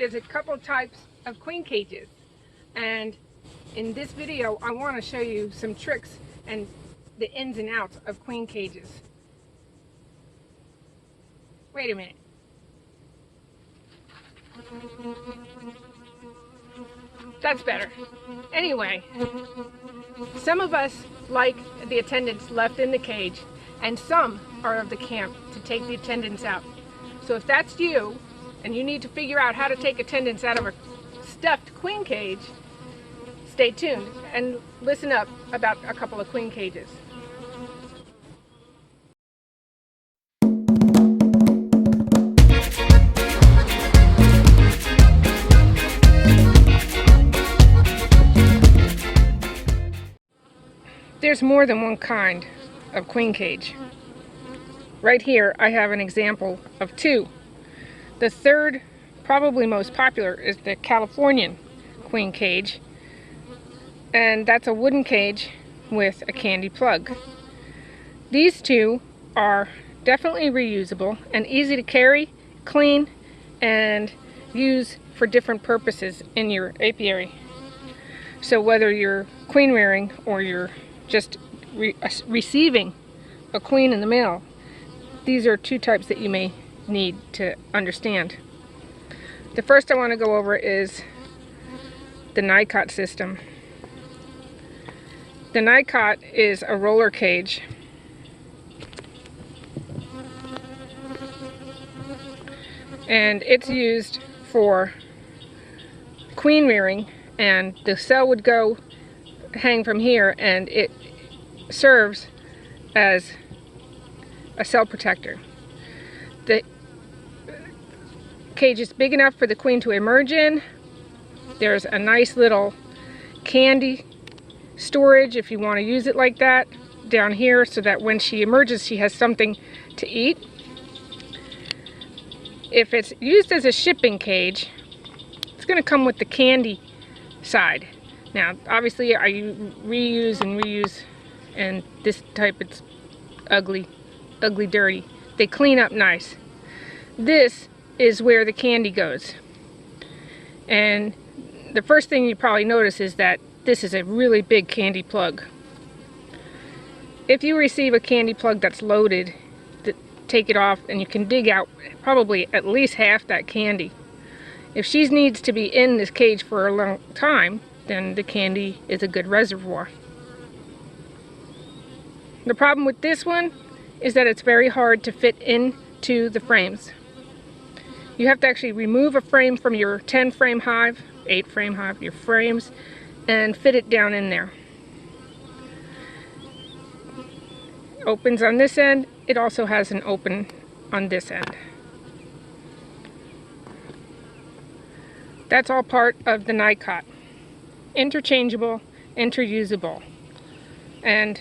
there's a couple types of queen cages, and in this video I want to show you some tricks and the ins and outs of queen cages. Wait a minute. That's better. Anyway, some of us like the attendants left in the cage, and some are of the camp to take the attendants out. So if that's you, and you need to figure out how to take attendants out of a stuffed queen cage, stay tuned and listen up about a couple of queen cages. There's more than one kind of queen cage. Right here I have an example of two. The third, probably most popular, is the Californian queen cage, and that's a wooden cage with a candy plug. These two are definitely reusable and easy to carry, clean, and use for different purposes in your apiary. So whether you're queen rearing or you're just receiving a queen in the mail, these are two types that you may need to understand. The first I want to go over is the Nycot system. The Nycot is a roller cage. And it's used for queen rearing, and the cell would go hang from here, and it serves as a cell protector. The cage is big enough for the queen to emerge in. There's a nice little candy storage, if you want to use it like that, down here, so that when she emerges she has something to eat. If it's used as a shipping cage, it's going to come with the candy side. Now obviously I reuse and reuse, and this type, it's ugly dirty. They clean up nice. This is where the candy goes, and the first thing you probably notice is that this is a really big candy plug. If you receive a candy plug that's loaded, take it off and you can dig out probably at least half that candy. If she needs to be in this cage for a long time, then the candy is a good reservoir. The problem with this one is that it's very hard to fit into the frames. You have to actually remove a frame from your 10 frame hive, 8 frame hive, your frames, and fit it down in there. Opens on this end. It also has an open on this end. That's all part of the Nycot. Interchangeable, interusable. And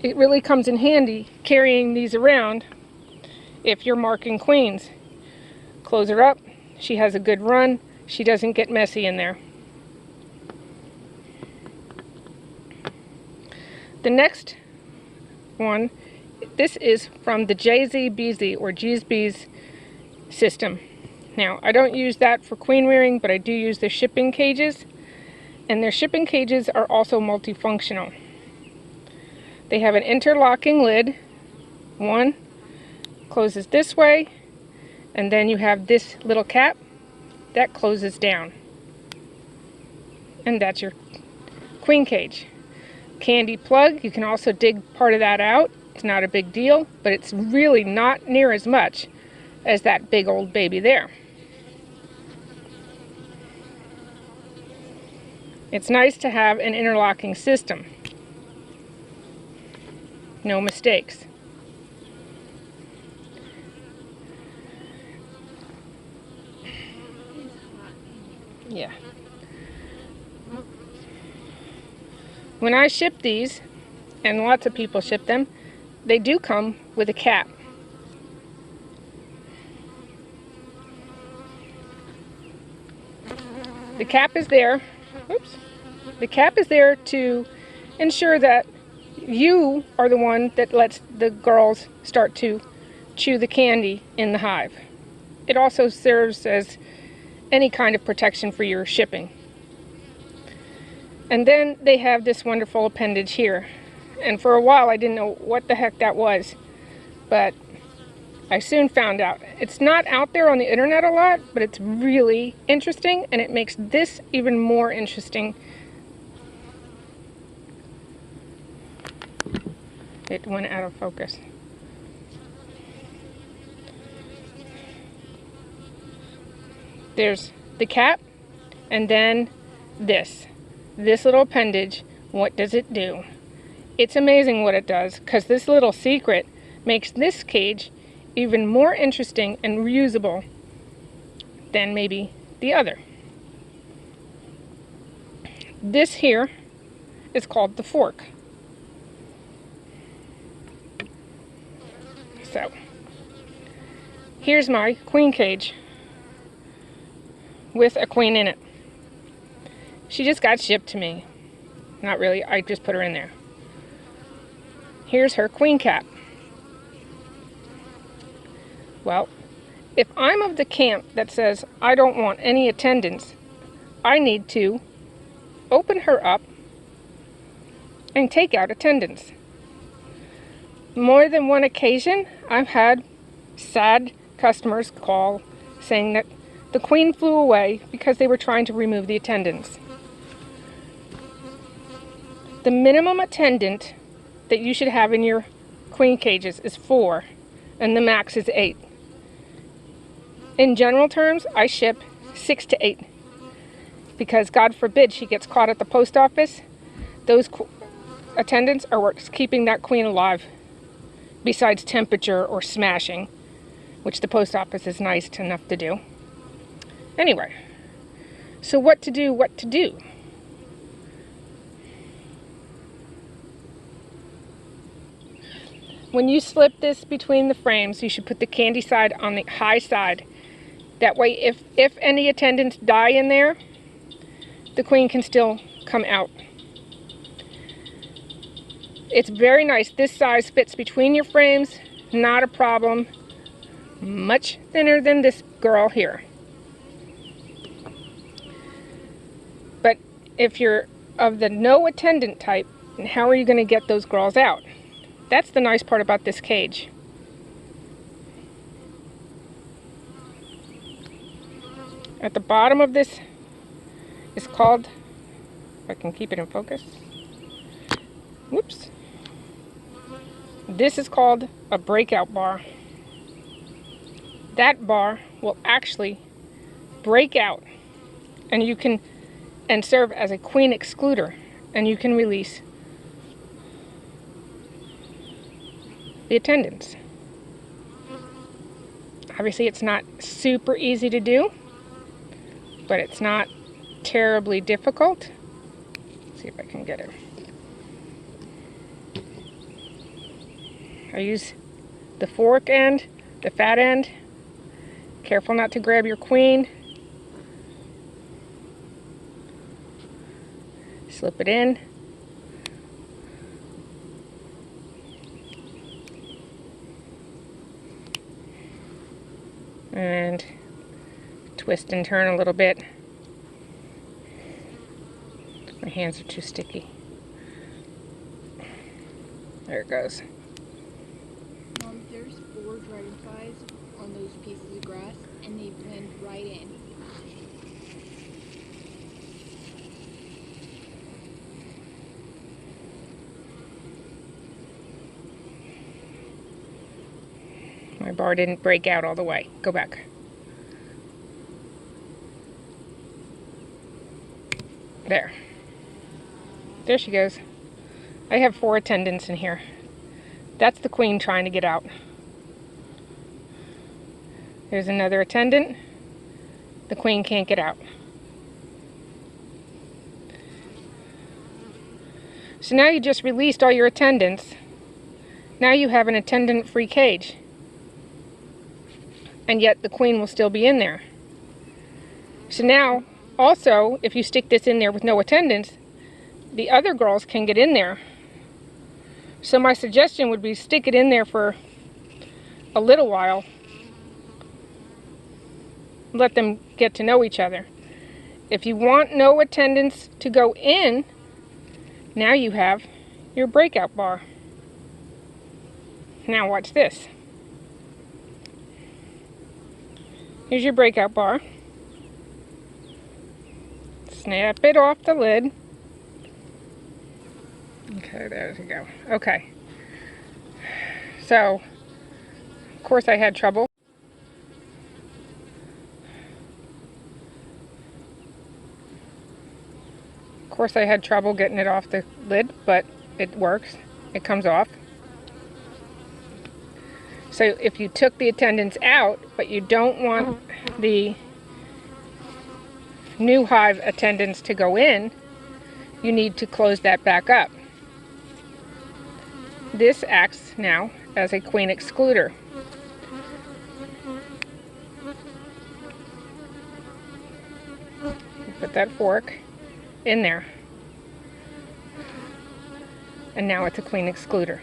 it really comes in handy carrying these around if you're marking queens. Close her up, she has a good run, she doesn't get messy in there. The next one, this is from the JZBZ or JZBZ system. Now I don't use that for queen rearing, but I do use their shipping cages, and their shipping cages are also multifunctional. They have an interlocking lid. One closes this way, and then you have this little cap that closes down, and that's your queen cage. Candy plug, you can also dig part of that out. It's not a big deal, but it's really not near as much as that big old baby there. It's nice to have an interlocking system. No mistakes. Yeah. When I ship these, and lots of people ship them, they do come with a cap. The cap is there. Oops. The cap is there to ensure that you are the one that lets the girls start to chew the candy in the hive. It also serves as any kind of protection for your shipping. And then they have this wonderful appendage here. And for a while I didn't know what the heck that was, but I soon found out. It's not out there on the internet a lot, but it's really interesting, and it makes this even more interesting. It went out of focus. There's the cap, and then this little appendage. What does it do? It's amazing what it does, because this little secret makes this cage even more interesting and reusable than maybe the other. This here is called the fork. So, here's my queen cage with a queen in it. She just got shipped to me. Not really, I just put her in there. Here's her queen cap. Well, if I'm of the camp that says I don't want any attendance, I need to open her up and take out attendance. More than one occasion, I've had sad customers call saying that the queen flew away because they were trying to remove the attendance. The minimum attendant that you should have in your queen cages is 4, and the max is 8. In general terms, I ship 6 to 8, because God forbid she gets caught at the post office. Those attendants are what's keeping that queen alive, besides temperature or smashing, which the post office is nice enough to do. Anyway, so what to do? When you slip this between the frames, you should put the candy side on the high side. That way, if any attendants die in there, the queen can still come out. It's very nice. This size fits between your frames, not a problem. Much thinner than this girl here. But if you're of the no attendant type, how are you going to get those girls out? That's the nice part about this cage. At the bottom of this is called, if I can keep it in focus, whoops. This is called a breakout bar. That bar will actually break out, and you can serve as a queen excluder, and you can release the attendants. Obviously it's not super easy to do, but it's not terribly difficult. Let's see if I can get it. I use the fork end, the fat end. Careful not to grab your queen. Slip it in. And twist and turn a little bit. My hands are too sticky. There it goes. Mom, there's 4 dragonflies on those pieces of grass, and they blend right in. My bar didn't break out all the way. Go back. There. There she goes. I have 4 attendants in here. That's the queen trying to get out. There's another attendant. The queen can't get out. So now you just released all your attendants. Now you have an attendant-free cage. And yet the queen will still be in there. So now, also, if you stick this in there with no attendants, the other girls can get in there. So my suggestion would be stick it in there for a little while. let them get to know each other. If you want no attendants to go in, now you have your breakout bar. Now watch this. Here's your breakout bar. Snap it off the lid. Okay, there we go. Okay. So, of course I had trouble. Of course I had trouble getting it off the lid, but it works. It comes off. So if you took the attendants out, but you don't want the new hive attendants to go in, you need to close that back up. This acts now as a queen excluder. You put that fork in there, and now it's a queen excluder.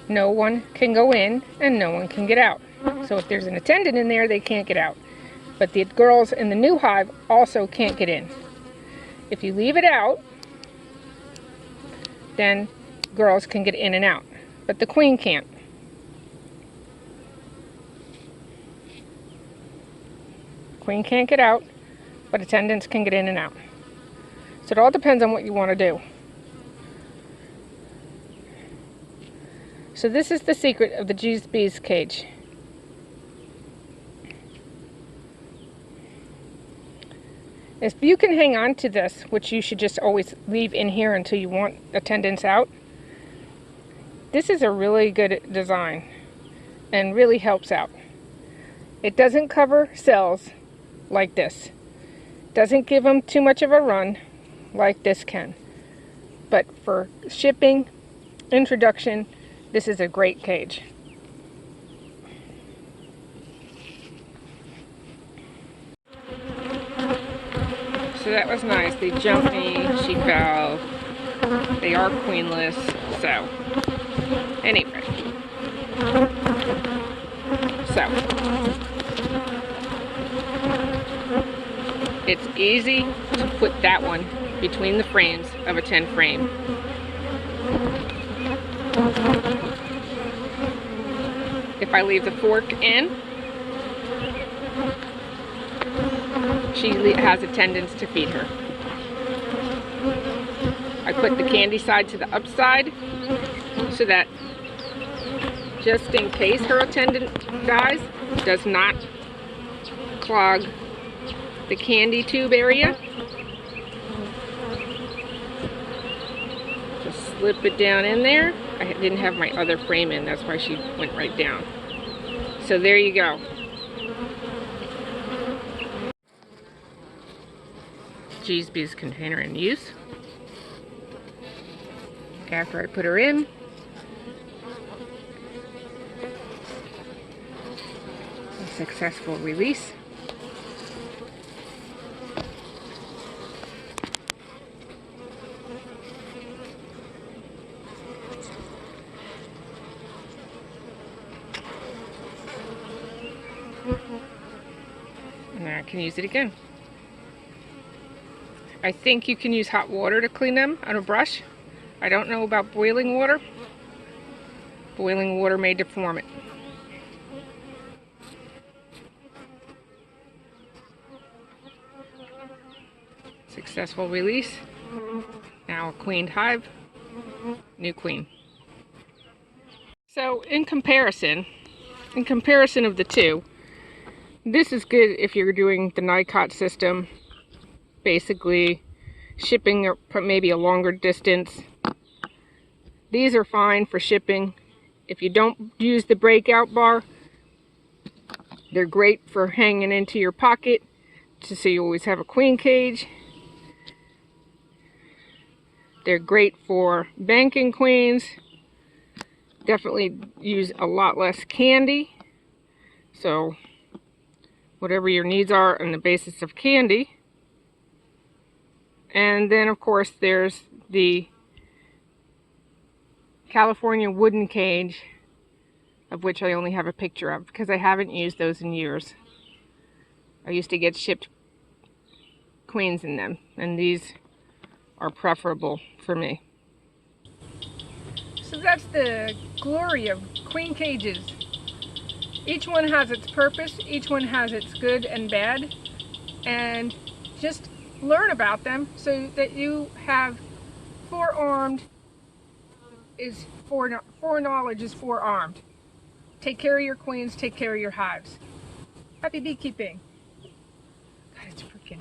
No one can go in and no one can get out. So if there's an attendant in there, they can't get out. But the girls in the new hive also can't get in. If you leave it out, then girls can get in and out. But the queen can't. Queen can't get out, but attendants can get in and out. So it all depends on what you want to do. So this is the secret of the JZBZ cage. If you can hang on to this, which you should just always leave in here until you want attendants out, this is a really good design and really helps out. It doesn't cover cells like this. Doesn't give them too much of a run like this can. But for shipping, introduction, this is a great cage. So that was nice. They jumped me, she fell. They are queenless, so anyway. So it's easy to put that one between the frames of a 10 frame. If I leave the fork in, she has attendants to feed her. I put the candy side to the upside so that just in case her attendant dies, does not clog the candy tube area. Just slip it down in there. I didn't have my other frame in, that's why she went right down. So there you go. JZBZ container in use. After I put her in, a successful release. And now I can use it again. I think you can use hot water to clean them on a brush. I don't know about boiling water. Boiling water may deform it. Successful release. Now a queened hive. New queen. So in comparison of the two, this is good if you're doing the Nycot system. Basically shipping maybe a longer distance. These are fine for shipping. If you don't use the breakout bar, they're great for hanging into your pocket so you always have a queen cage. They're great for banking queens. Definitely use a lot less candy. So whatever your needs are on the basis of candy. And then of course there's the California wooden cage of which I only have a picture of because I haven't used those in years. I used to get shipped queens in them, and these are preferable for me. So that's the glory of queen cages. Each one has its purpose, each one has its good and bad, and just learn about them so that you have forearmed is foreknowledge is forearmed. Take care of your queens, take care of your hives. Happy beekeeping. God, it's freaking